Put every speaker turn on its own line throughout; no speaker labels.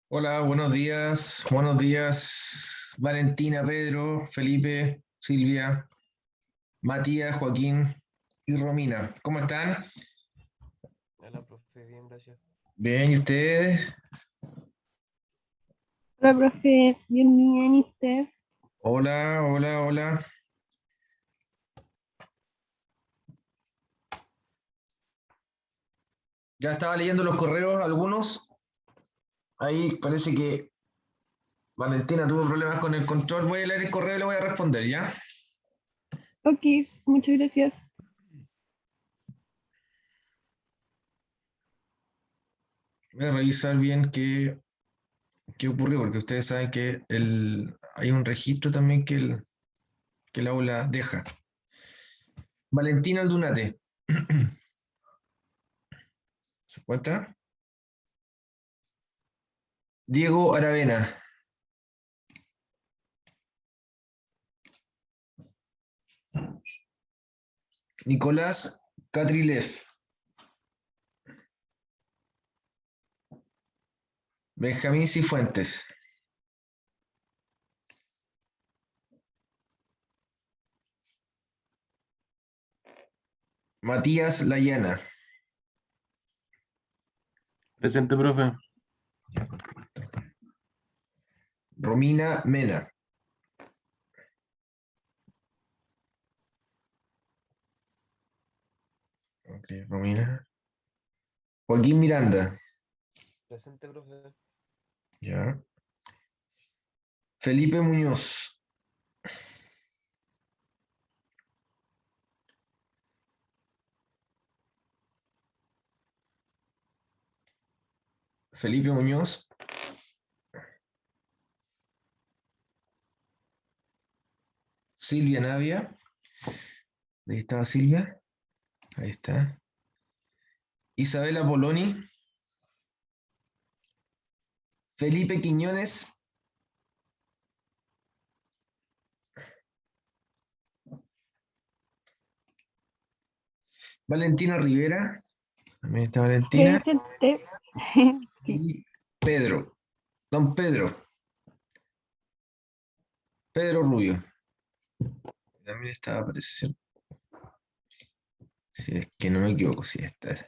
Hola, buenos días, Valentina, Pedro, Felipe, Silvia, Matías, Joaquín y Romina. ¿Cómo están?
Hola, profe, bien, gracias.
Bien, ¿y ustedes?
Hola, profe, bien, ¿y usted?
Hola, hola, hola. Ya estaba leyendo los correos, algunos. Ahí parece que Valentina tuvo problemas con el control. Voy a leer el correo y le voy a responder, ¿ya?
Ok, muchas gracias.
Voy a revisar bien qué ocurrió, porque ustedes saben que hay un registro también que el aula deja. Valentina Aldunate. ¿Se encuentra? Diego Aravena. Nicolás Catrilev. Benjamín Cifuentes. Matías Layana.
Presente, profe.
Romina Mena. Ok, Romina. Joaquín Miranda.
Presente, profe.
Ya. Felipe Muñoz. Felipe Muñoz. Silvia Navia. Ahí estaba Silvia. Ahí está. Isabela Poloni. Felipe Quiñones. Valentina Rivera. También está Valentina.
Presente. Sí.
Y Pedro. Don Pedro. Pedro Rubio. También estaba, parece ser. Si es que no me equivoco, si esta es.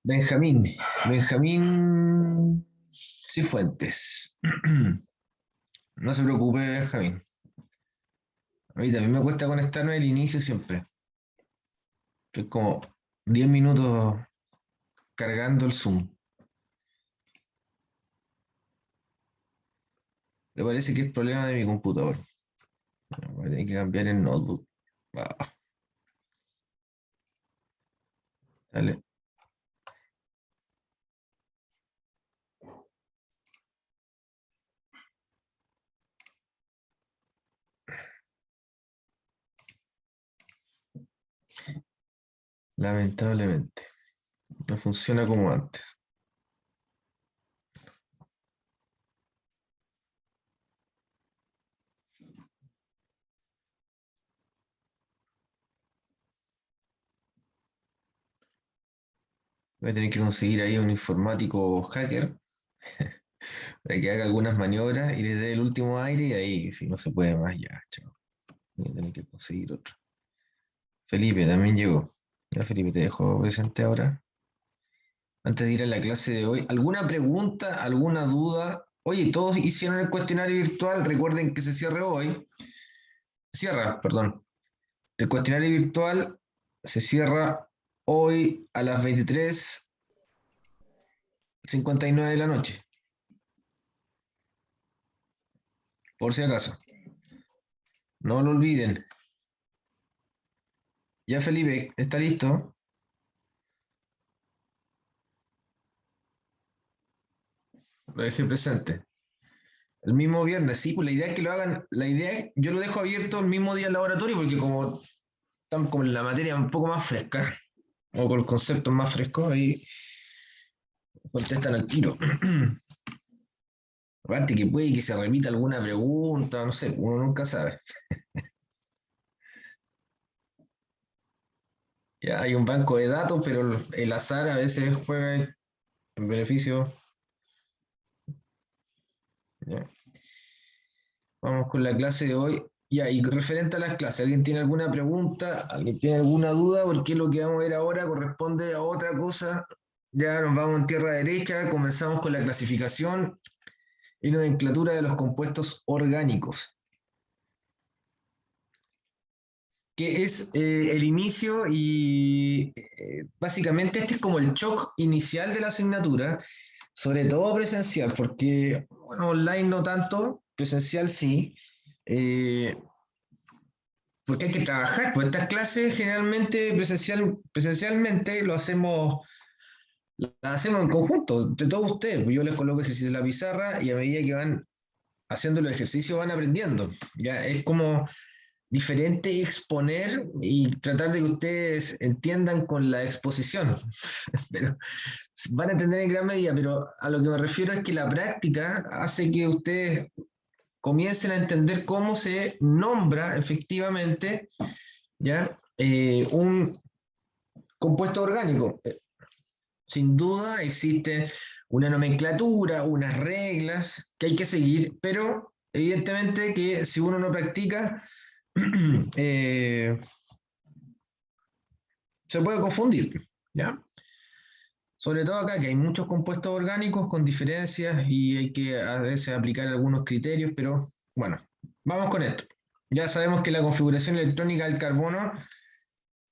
Benjamín. Benjamín Cifuentes. No se preocupe, Benjamín. A mí también me cuesta conectarme al inicio siempre. Estoy como 10 minutos cargando el Zoom. Me parece que es problema de mi computador. Voy a tener que cambiar el notebook. Ah, dale. Lamentablemente. No funciona como antes. Voy a tener que conseguir ahí un informático hacker para que haga algunas maniobras y le dé el último aire y ahí, si no se puede más, ya, chao. Voy a tener que conseguir otro. Felipe también llegó. Ya, Felipe, te dejo presente ahora. Antes de ir a la clase de hoy, ¿alguna pregunta, alguna duda? Oye, todos hicieron el cuestionario virtual, recuerden que se cierra hoy. Cierra, perdón. El cuestionario virtual se cierra hoy a las 23:59 de la noche, por si acaso. No lo olviden. Ya Felipe, ¿está listo? Lo dejé presente. El mismo viernes, sí, pues la idea es que lo hagan, la idea es, yo lo dejo abierto el mismo día en laboratorio porque como están con la materia un poco más fresca, o con conceptos más frescos, ahí contestan al tiro. Aparte que puede que se repita alguna pregunta, no sé, uno nunca sabe. Ya hay un banco de datos, pero el azar a veces juega en beneficio. Ya. Vamos con la clase de hoy. Ya, y referente a las clases, ¿alguien tiene alguna pregunta? ¿Alguien tiene alguna duda? Porque lo que vamos a ver ahora corresponde a otra cosa. Ya nos vamos en tierra derecha, comenzamos con la clasificación y nomenclatura de los compuestos orgánicos, que es el inicio y básicamente este es como el shock inicial de la asignatura, sobre todo presencial, porque bueno, online no tanto, presencial sí. Eh, Porque hay que trabajar, pues estas clases generalmente presencialmente las hacemos en conjunto, entre todos ustedes. Pues yo les coloco ejercicios en la pizarra y a medida que van haciendo los ejercicios van aprendiendo. Ya es como diferente exponer y tratar de que ustedes entiendan con la exposición. Pero van a entender en gran medida, pero a lo que me refiero es que la práctica hace que ustedes comiencen a entender cómo se nombra efectivamente, ¿ya? Un compuesto orgánico. Sin duda existe una nomenclatura, unas reglas que hay que seguir, pero evidentemente que si uno no practica, se puede confundir, ¿ya? Sobre todo acá, que hay muchos compuestos orgánicos con diferencias y hay que a veces aplicar algunos criterios, pero bueno, vamos con esto. Ya sabemos que la configuración electrónica del carbono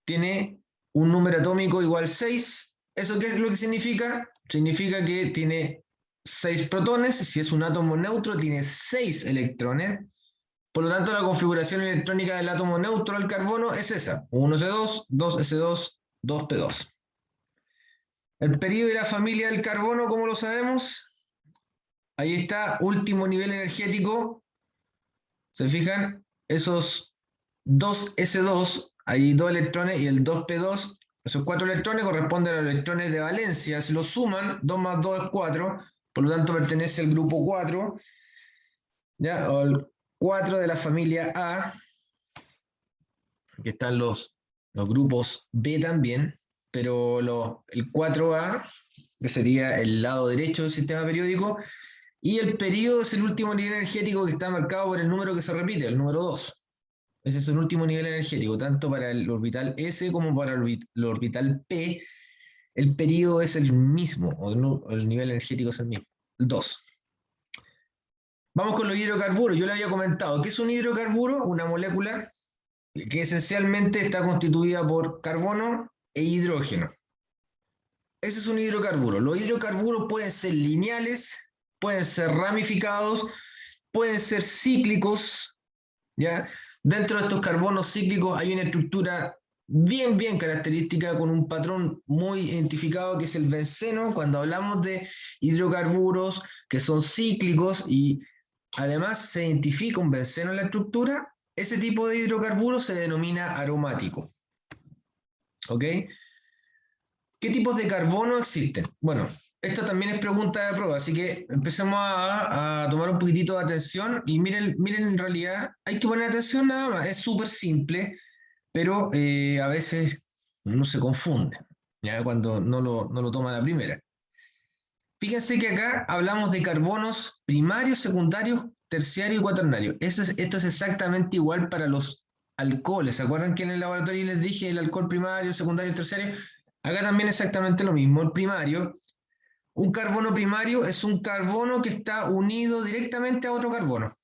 tiene un número atómico igual 6. ¿Eso qué es lo que significa? Significa que tiene 6 protones, si es un átomo neutro tiene 6 electrones. Por lo tanto, la configuración electrónica del átomo neutro al carbono es esa: 1s2, 2s2, 2p2. El periodo de la familia del carbono, ¿cómo lo sabemos? Ahí está, último nivel energético. ¿Se fijan? Esos 2s2, hay 2 electrones, y el 2p2, esos 4 electrones corresponden a los electrones de valencia. Si los suman, 2 más 2 es 4, por lo tanto pertenece al grupo 4, ¿ya? O el 4 de la familia A. Aquí están los grupos B también, pero el 4A, que sería el lado derecho del sistema periódico, y el periodo es el último nivel energético que está marcado por el número que se repite, el número 2. Ese es el último nivel energético, tanto para el orbital S como para el orbital P. El periodo es el mismo, o el nivel energético es el mismo, el 2. Vamos con los hidrocarburos. Yo le había comentado, ¿qué es un hidrocarburo? Una molécula que esencialmente está constituida por carbono e hidrógeno. Ese es un hidrocarburo. Los hidrocarburos pueden ser lineales, pueden ser ramificados, pueden ser cíclicos, ¿ya? Dentro de estos carbonos cíclicos hay una estructura bien característica con un patrón muy identificado que es el benceno. Cuando hablamos de hidrocarburos que son cíclicos y además se identifica un benceno en la estructura, ese tipo de hidrocarburo se denomina aromático. ¿Ok? ¿Qué tipos de carbono existen? Bueno, esto también es pregunta de prueba, así que empecemos a tomar un poquitito de atención y miren en realidad, hay que poner atención nada más, es súper simple, pero a veces uno se confunde, ¿ya? Cuando no lo toma a la primera. Fíjense que acá hablamos de carbonos primarios, secundarios, terciarios y cuaternarios. Esto es exactamente igual para los alcoholes. ¿Se acuerdan que en el laboratorio les dije el alcohol primario, secundario y terciario? Acá también exactamente lo mismo. El primario, un carbono primario es un carbono que está unido directamente a otro carbono.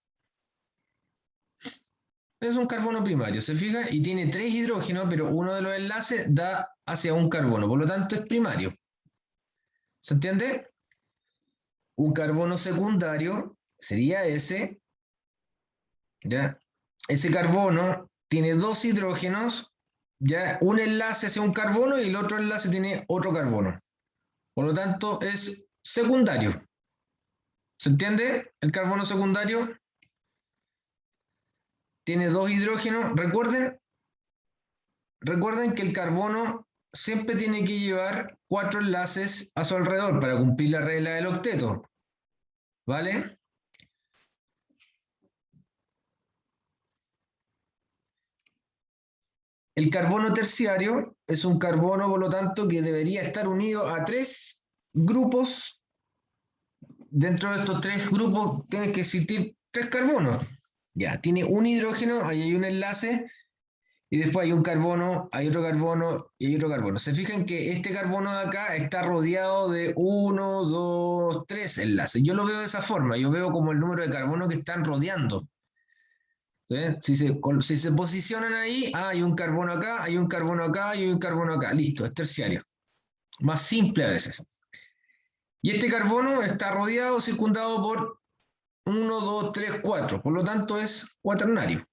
Es un carbono primario, ¿se fija? Y tiene 3 hidrógenos, pero uno de los enlaces da hacia un carbono. Por lo tanto, es primario. ¿Se entiende? Un carbono secundario sería ese, ¿ya? Ese carbono tiene 2 hidrógenos, ¿ya? Un enlace hacia un carbono y el otro enlace tiene otro carbono. Por lo tanto, es secundario. ¿Se entiende? El carbono secundario tiene 2 hidrógenos. Recuerden que el carbono siempre tiene que llevar 4 enlaces a su alrededor para cumplir la regla del octeto. ¿Vale? El carbono terciario es un carbono, por lo tanto, que debería estar unido a 3 grupos. Dentro de estos 3 grupos tienen que existir 3 carbonos. Ya, tiene un hidrógeno, ahí hay un enlace, y después hay un carbono, hay otro carbono y hay otro carbono. Se fijan que este carbono de acá está rodeado de 1, 2, 3 enlaces. Yo lo veo de esa forma, yo veo como el número de carbonos que están rodeando. ¿Sí? Si se posicionan ahí, hay un carbono acá, hay un carbono acá y hay un carbono acá. Listo, es terciario. Más simple a veces. Y este carbono está rodeado, circundado por 1, 2, 3, 4. Por lo tanto, es cuaternario.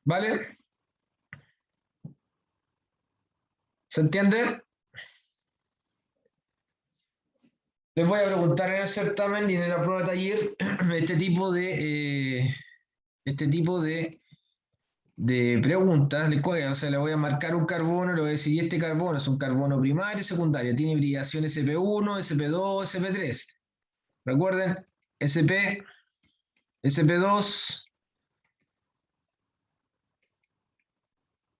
¿Vale? ¿Se entiende? Les voy a preguntar en el certamen y en la prueba de taller este tipo de preguntas. O sea, le voy a marcar un carbono, le voy a decir, y este carbono es un carbono primario y secundario. Tiene hibridación sp1, sp2, sp3. Recuerden, sp, sp2,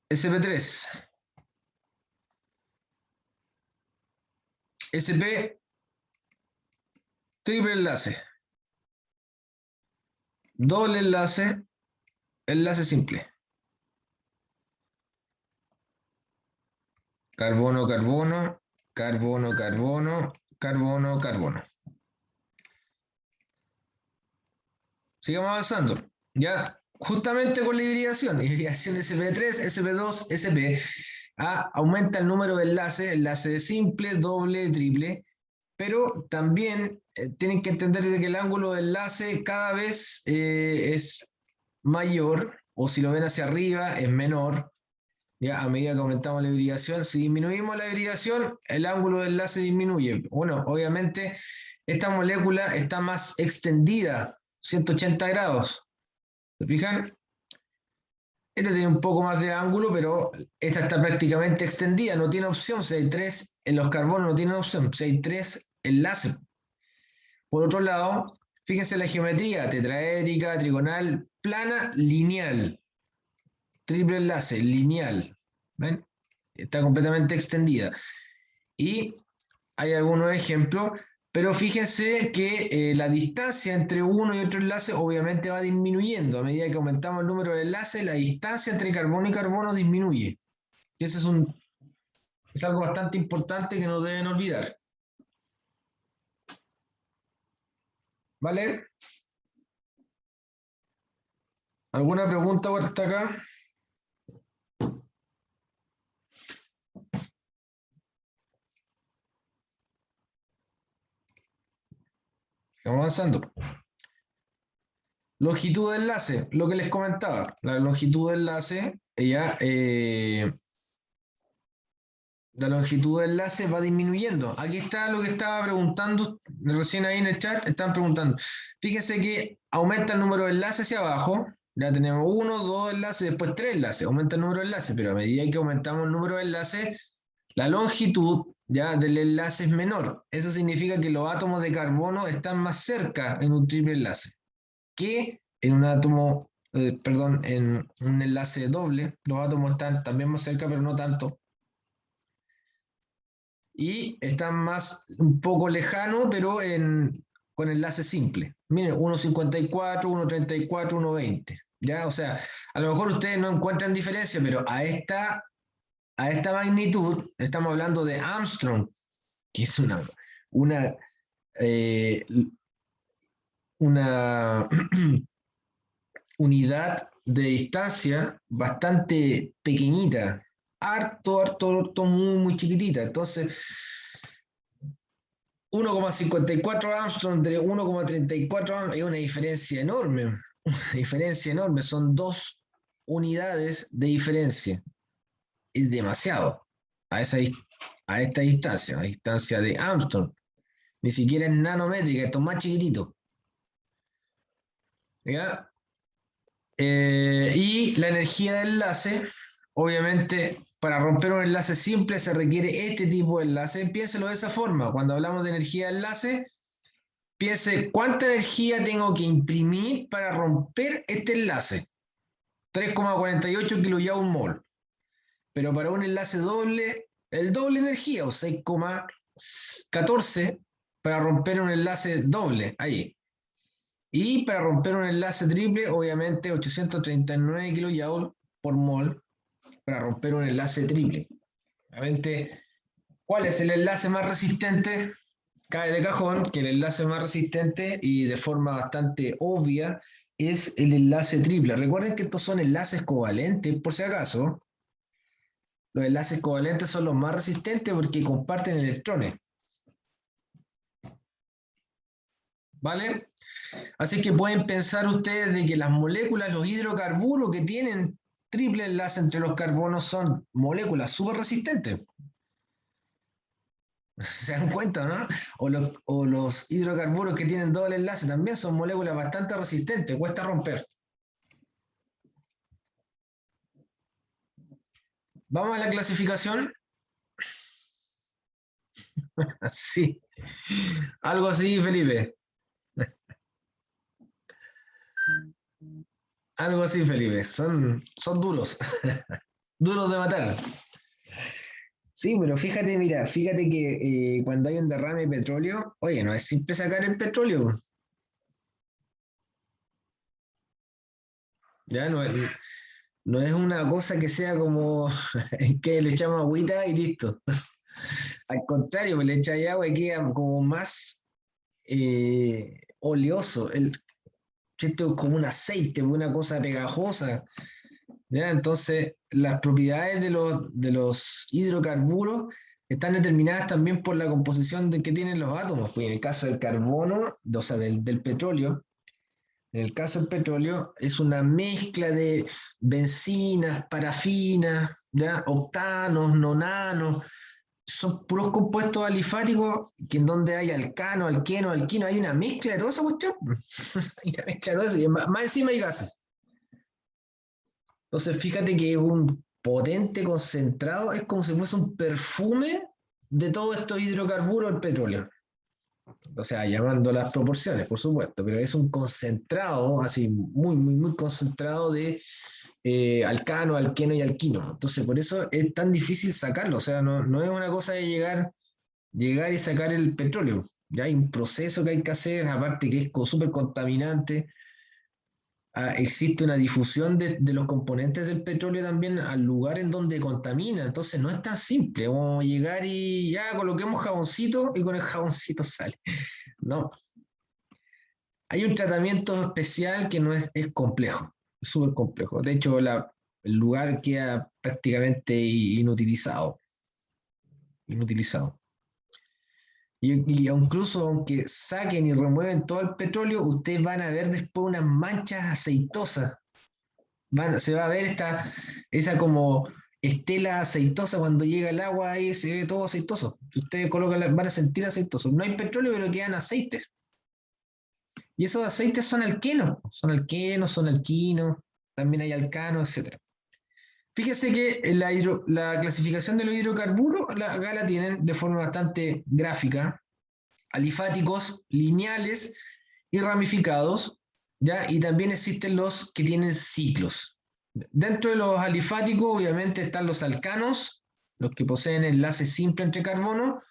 sp3. sp triple enlace. Doble enlace, enlace simple. Carbono, carbono, carbono, carbono, carbono, carbono. Sigamos avanzando. Ya, justamente con la hibridación sp3, sp2, sp, aumenta el número de enlaces, enlace simple, doble, triple, pero también tienen que entender de que el ángulo de enlace cada vez es mayor, o si lo ven hacia arriba, es menor. Ya, a medida que aumentamos la hibridación, si disminuimos la hibridación, el ángulo de enlace disminuye. Bueno, obviamente, esta molécula está más extendida, 180 grados. ¿Se fijan? Esta tiene un poco más de ángulo, pero esta está prácticamente extendida, no tiene opción. Si hay 3 en los carbonos, no tienen opción. Si hay 3 enlaces. Por otro lado, fíjense la geometría: tetraédrica, trigonal, plana, lineal. Triple enlace, lineal. ¿Ven? Está completamente extendida. Y hay algunos ejemplos, pero fíjense que la distancia entre uno y otro enlace obviamente va disminuyendo. A medida que aumentamos el número de enlaces, la distancia entre carbono y carbono disminuye. Y eso es algo bastante importante que no deben olvidar. ¿Vale? ¿Alguna pregunta ahora hasta acá? Vamos avanzando. Longitud de enlace, lo que les comentaba. La longitud de enlace, la longitud de enlace va disminuyendo. Aquí está lo que estaba preguntando recién ahí en el chat. Están preguntando. Fíjense que aumenta el número de enlaces hacia abajo. Ya tenemos 1, 2 enlaces, después 3 enlaces. Aumenta el número de enlaces, pero a medida que aumentamos el número de enlaces, la longitud ya del enlace es menor. Eso significa que los átomos de carbono están más cerca en un triple enlace que en un átomo, en un enlace doble. Los átomos están también más cerca, pero no tanto. Y están más, un poco lejano, pero con enlace simple. Miren, 1,54, 1,34, 1,20. ¿Ya? O sea, a lo mejor ustedes no encuentran diferencia, pero a esta magnitud estamos hablando de Armstrong, que es una unidad de distancia bastante pequeñita, harto, muy, muy chiquitita. Entonces, 1,54 Armstrong de 1,34 Armstrong es una diferencia enorme. Una diferencia enorme. Son 2 unidades de diferencia. Es demasiado a esta distancia, a distancia de Armstrong. Ni siquiera es nanométrica, esto es más chiquitito. ¿Ya? Y la energía de enlace, obviamente, para romper un enlace simple se requiere este tipo de enlace. Piénselo de esa forma. Cuando hablamos de energía de enlace, piense cuánta energía tengo que imprimir para romper este enlace. 3,48 kilojoule mol. Pero para un enlace doble, el doble energía, o 6,14 para romper un enlace doble, ahí. Y para romper un enlace triple, obviamente 839 kilojoule por mol para romper un enlace triple. Obviamente, ¿cuál es el enlace más resistente? Cae de cajón que el enlace más resistente y de forma bastante obvia es el enlace triple. Recuerden que estos son enlaces covalentes, por si acaso. Los enlaces covalentes son los más resistentes porque comparten electrones. ¿Vale? Así que pueden pensar ustedes de que las moléculas, los hidrocarburos que tienen triple enlace entre los carbonos son moléculas súper resistentes. ¿Se dan cuenta, no? O los hidrocarburos que tienen doble enlace también son moléculas bastante resistentes, cuesta romper. Vamos a la clasificación. Sí, algo así, Felipe. Algo así, Felipe. Son duros. Duros de matar. Sí, pero fíjate, mira, fíjate que cuando hay un derrame de petróleo, oye, no es simple sacar el petróleo. Ya no es una cosa que sea como que le echamos agüita y listo. Al contrario, le echáis agua y queda como más oleoso. Esto es como un aceite, una cosa pegajosa. ¿Ya? Entonces, las propiedades de los hidrocarburos están determinadas también por la composición que tienen los átomos. Pues en el caso del carbono, o sea, del petróleo, en el caso del petróleo es una mezcla de bencinas, parafinas, ¿ya? Octanos, nonanos, son puros compuestos alifáticos que en donde hay alcano, alqueno, alquino, hay una mezcla de toda esa cuestión. Hay una mezcla de todo eso, y más encima hay gases. Entonces, fíjate que es un potente concentrado, es como si fuese un perfume de todos estos hidrocarburos del petróleo. O sea, llamando las proporciones, por supuesto, pero es un concentrado, así muy, muy, muy concentrado de alcano, alqueno y alquino. Entonces, por eso es tan difícil sacarlo. O sea, no es una cosa de llegar y sacar el petróleo. Ya hay un proceso que hay que hacer, aparte que es súper contaminante. Existe una difusión de los componentes del petróleo también al lugar en donde contamina. Entonces no es tan simple como llegar y ya coloquemos jaboncito y con el jaboncito sale. No. Hay un tratamiento especial que no es complejo, es súper complejo. De hecho, el lugar queda prácticamente inutilizado. Inutilizado. Y incluso aunque saquen y remueven todo el petróleo, ustedes van a ver después unas manchas aceitosas. Se va a ver esa como estela aceitosa cuando llega el agua, ahí se ve todo aceitoso. Si ustedes colocan, van a sentir aceitoso. No hay petróleo, pero quedan aceites. Y esos aceites son alquenos, son alquinos, también hay alcanos, etc. Fíjese que la clasificación de los hidrocarburos acá la tienen de forma bastante gráfica, alifáticos, lineales y ramificados, ¿ya? Y también existen los que tienen ciclos. Dentro de los alifáticos, obviamente, están los alcanos, los que poseen enlace simple entre carbono,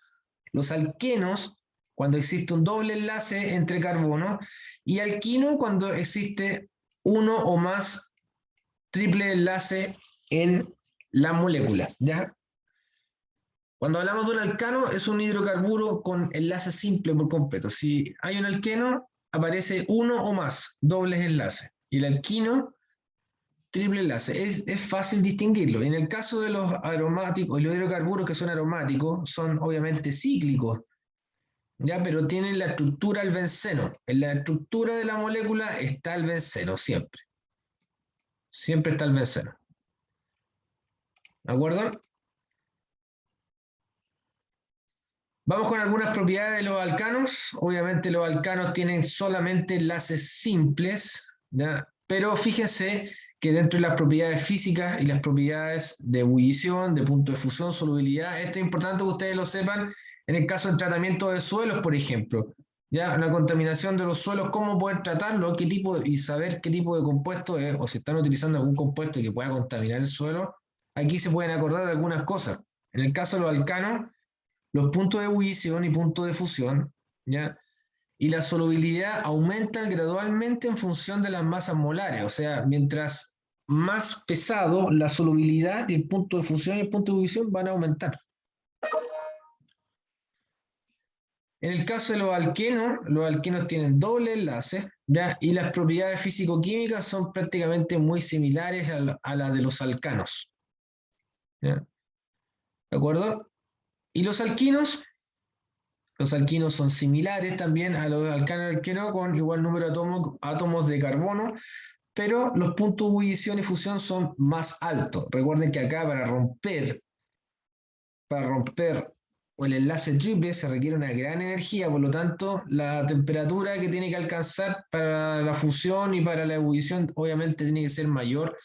los alquenos, cuando existe un doble enlace entre carbono, y alquino cuando existe uno o más triple enlace en la molécula, ¿ya? Cuando hablamos de un alcano, es un hidrocarburo con enlace simple por completo. Si hay un alqueno, aparece uno o más dobles enlaces. Y el alquino, triple enlace. Es fácil distinguirlo. En el caso de los aromáticos, los hidrocarburos que son aromáticos, son obviamente cíclicos, ¿ya? Pero tienen la estructura del benceno. En la estructura de la molécula está el benceno, siempre. Siempre está el benceno. ¿De acuerdo? Vamos con algunas propiedades de los alcanos. Obviamente los alcanos tienen solamente enlaces simples, ¿ya? Pero fíjense que dentro de las propiedades físicas y las propiedades de ebullición, de punto de fusión, solubilidad, esto es importante que ustedes lo sepan en el caso del tratamiento de suelos, por ejemplo. Ya, la contaminación de los suelos, cómo poder tratarlo, qué tipo y saber qué tipo de compuesto es, o si están utilizando algún compuesto que pueda contaminar el suelo, aquí se pueden acordar de algunas cosas. En el caso de los alcanos, los puntos de ebullición y puntos de fusión, ¿ya? Y la solubilidad aumenta gradualmente en función de las masas molares, o sea, mientras más pesado, la solubilidad y el punto de fusión y el punto de ebullición van a aumentar. En el caso de los alquenos tienen doble enlace, ¿ya? Y las propiedades físico-químicas son prácticamente muy similares a las de los alcanos, ¿ya? ¿De acuerdo? Y los alquinos son similares también a los alcano-alqueno con igual número de átomos de carbono, pero los puntos de ebullición y fusión son más altos. Recuerden que acá para romper el enlace triple se requiere una gran energía, por lo tanto la temperatura que tiene que alcanzar para la fusión y para la ebullición obviamente tiene que ser mayor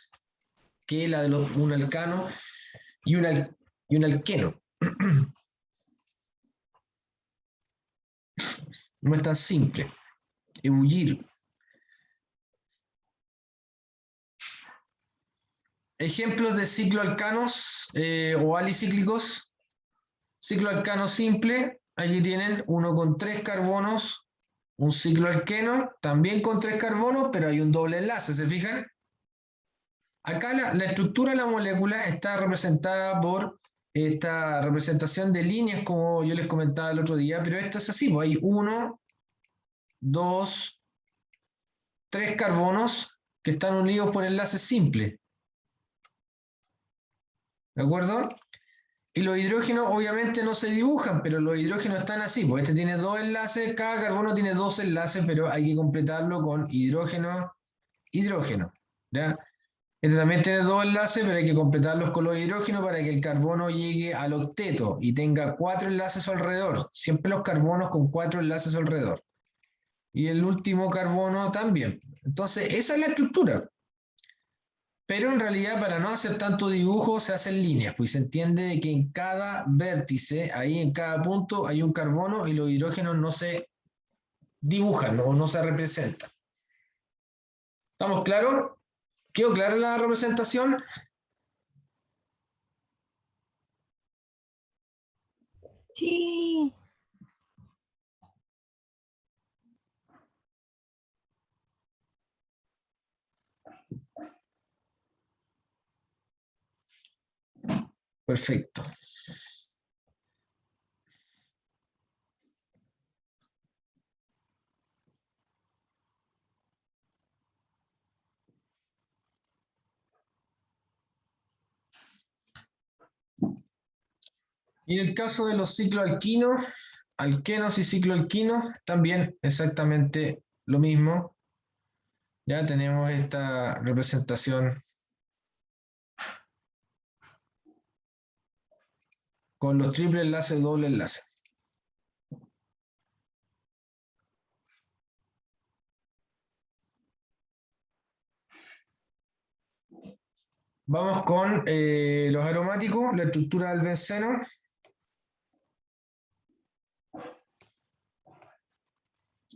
que la de un alcano y un alqueno. No es tan simple. Ebullir. Ejemplos de cicloalcanos o alicíclicos. Ciclo alcano simple, aquí tienen uno con 3 carbonos, un ciclo alqueno, también con 3 carbonos, pero hay un doble enlace, ¿se fijan? Acá la estructura de la molécula está representada por esta representación de líneas, como yo les comentaba el otro día, pero esto es así, pues hay 1, 2, 3 carbonos que están unidos por enlaces simples. ¿De acuerdo? Y los hidrógenos obviamente no se dibujan, pero los hidrógenos están así, pues este tiene 2 enlaces, cada carbono tiene 2 enlaces, pero hay que completarlo con hidrógeno, hidrógeno, ¿ya? Este también tiene 2 enlaces, pero hay que completarlos con los hidrógenos para que el carbono llegue al octeto y tenga 4 enlaces alrededor, siempre los carbonos con 4 enlaces alrededor. Y el último carbono también. Entonces, esa es la estructura. Pero en realidad para no hacer tanto dibujo se hacen líneas, pues se entiende que en cada vértice, ahí en cada punto hay un carbono y los hidrógenos no se dibujan o no se representan. ¿Estamos claros? ¿Quedó clara la representación?
Sí.
Perfecto. Y en el caso de los cicloalquinos, alquenos y cicloalquinos, también exactamente lo mismo. Ya tenemos esta representación con los triple enlaces, doble enlace. Vamos con los aromáticos, la estructura del benceno.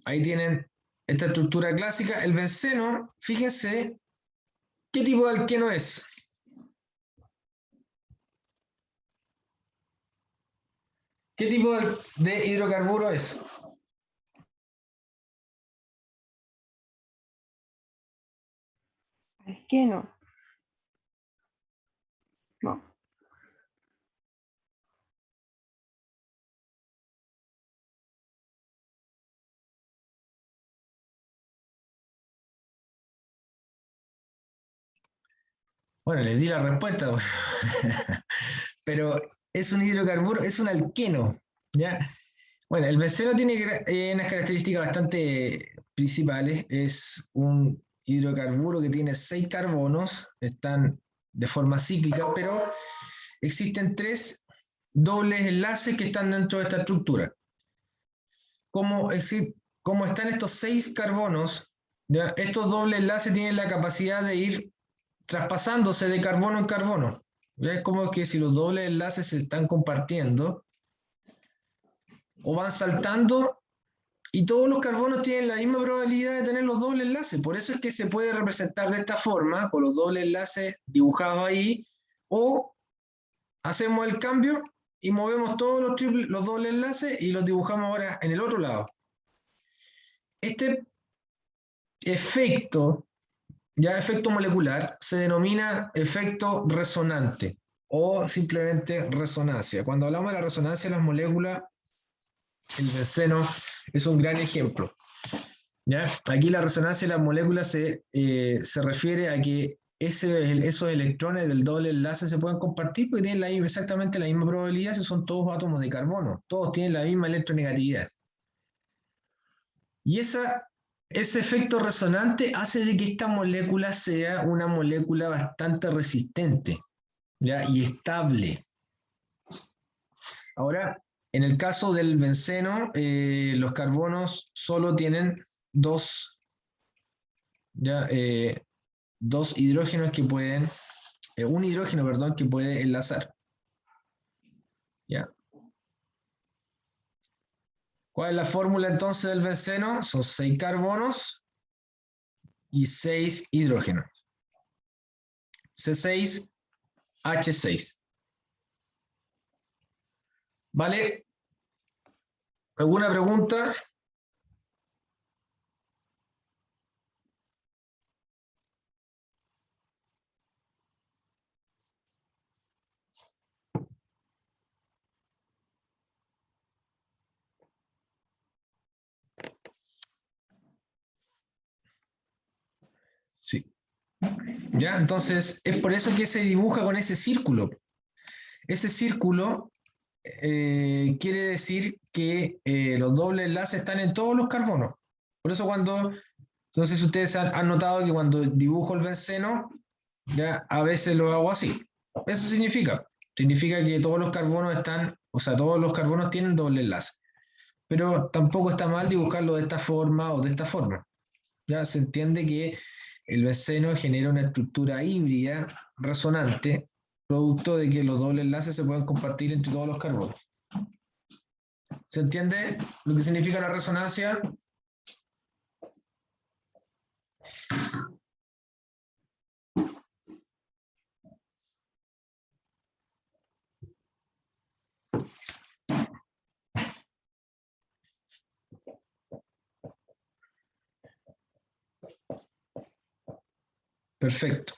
Ahí tienen esta estructura clásica. El benceno, fíjense, ¿qué tipo de alqueno es? ¿Qué tipo de hidrocarburo es?
Alqueno. No.
Bueno, les di la respuesta, pero es un hidrocarburo, es un alqueno, ¿ya? Bueno, el benceno tiene unas características bastante principales. Es un hidrocarburo que tiene 6 carbonos, están de forma cíclica, pero existen 3 dobles enlaces que están dentro de esta estructura. Como están estos 6 carbonos, ¿ya? Estos dobles enlaces tienen la capacidad de ir traspasándose de carbono en carbono. ¿Ya? Es como que si los dobles enlaces se están compartiendo, o van saltando y todos los carbonos tienen la misma probabilidad de tener los dobles enlaces. Por eso es que se puede representar de esta forma, con los dobles enlaces dibujados ahí, o hacemos el cambio y movemos todos los dobles enlaces y los dibujamos ahora en el otro lado. Este efecto, ya efecto molecular, se denomina efecto resonante o simplemente resonancia. Cuando hablamos de la resonancia de las moléculas, el benceno es un gran ejemplo. ¿Ya? Aquí la resonancia de las moléculas se refiere a que esos electrones del doble enlace se pueden compartir porque tienen exactamente la misma probabilidad si son todos átomos de carbono. Todos tienen la misma electronegatividad. Y ese efecto resonante hace de que esta molécula sea una molécula bastante resistente, ¿ya? Y estable. Ahora, en el caso del benceno, los carbonos solo tienen dos hidrógenos que pueden, un hidrógeno, perdón, que puede enlazar. ¿Ya? ¿Cuál es la fórmula entonces del benceno? Son 6 carbonos y 6 hidrógenos. C6H6. ¿Vale? ¿Alguna pregunta? Sí. ¿Ya? Entonces, es por eso que se dibuja con ese círculo. Ese círculo quiere decir que los dobles enlaces están en todos los carbonos. Por eso no sé si ustedes han notado que cuando dibujo el benceno, ya a veces lo hago así. Eso significa que todos los carbonos todos los carbonos tienen doble enlace. Pero tampoco está mal dibujarlo de esta forma o de esta forma. Ya se entiende que el benceno genera una estructura híbrida resonante, producto de que los dobles enlaces se pueden compartir entre todos los carbonos. ¿Se entiende lo que significa la resonancia? Perfecto.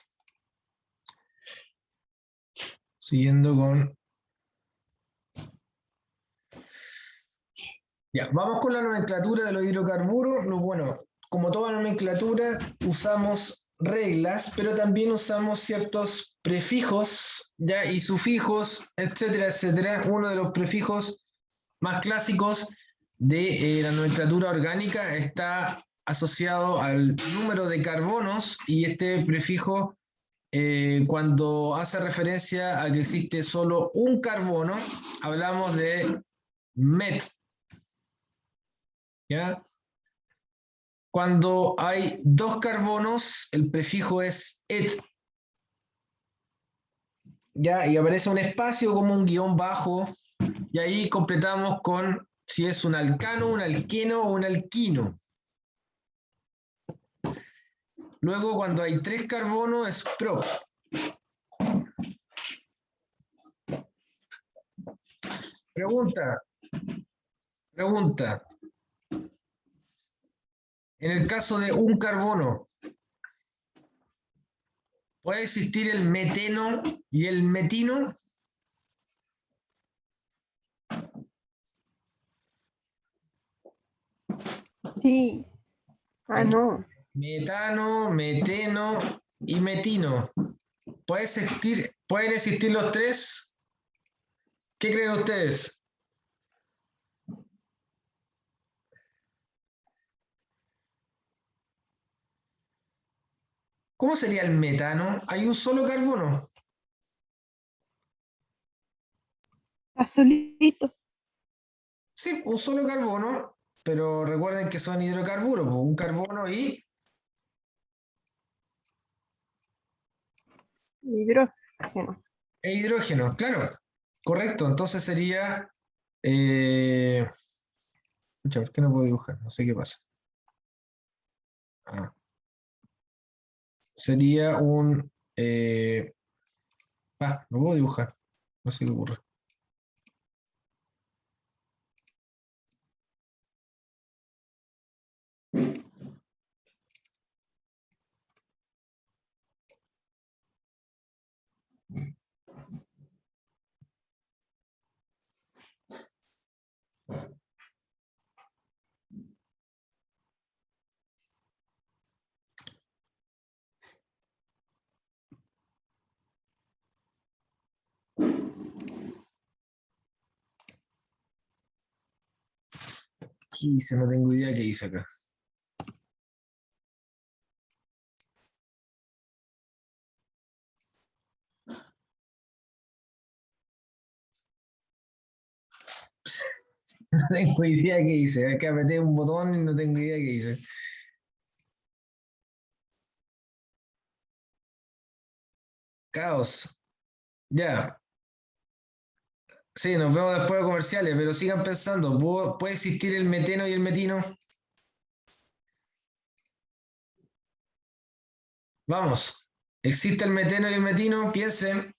Siguiendo con... Ya, vamos con la nomenclatura de los hidrocarburos. Bueno, como toda nomenclatura, usamos reglas, pero también usamos ciertos prefijos, ya, y sufijos, etcétera, etcétera. Uno de los prefijos más clásicos de la nomenclatura orgánica está asociado al número de carbonos, y este prefijo, cuando hace referencia a que existe solo un carbono, hablamos de met. ¿Ya? Cuando hay dos carbonos, el prefijo es et. ¿Ya? Y aparece un espacio como un guión bajo, y ahí completamos con si es un alcano, un alqueno o un alquino. Luego, cuando hay 3 carbonos, es pro. Pregunta. En el caso de un carbono, ¿puede existir el meteno y el metino?
Sí. No.
Metano, meteno y metino. ¿Pueden existir los 3? ¿Qué creen ustedes? ¿Cómo sería el metano? Hay un solo carbono.
Está solito.
Sí, un solo carbono, pero recuerden que son hidrocarburos, un carbono y
Hidrógeno.
hidrógeno, claro, correcto. Entonces sería Pucha, ¿por qué no puedo dibujar? No sé qué pasa. Ah. Sería un... no puedo dibujar. No sé qué ocurre. ¿Qué hice? No tengo idea qué hice acá. No tengo idea qué hice. Acá apreté un botón y no tengo idea qué hice. Caos. Ya. Sí, nos vemos después de comerciales, pero sigan pensando. ¿Puede existir el meteno y el metino? Vamos. ¿Existe el meteno y el metino? Piensen.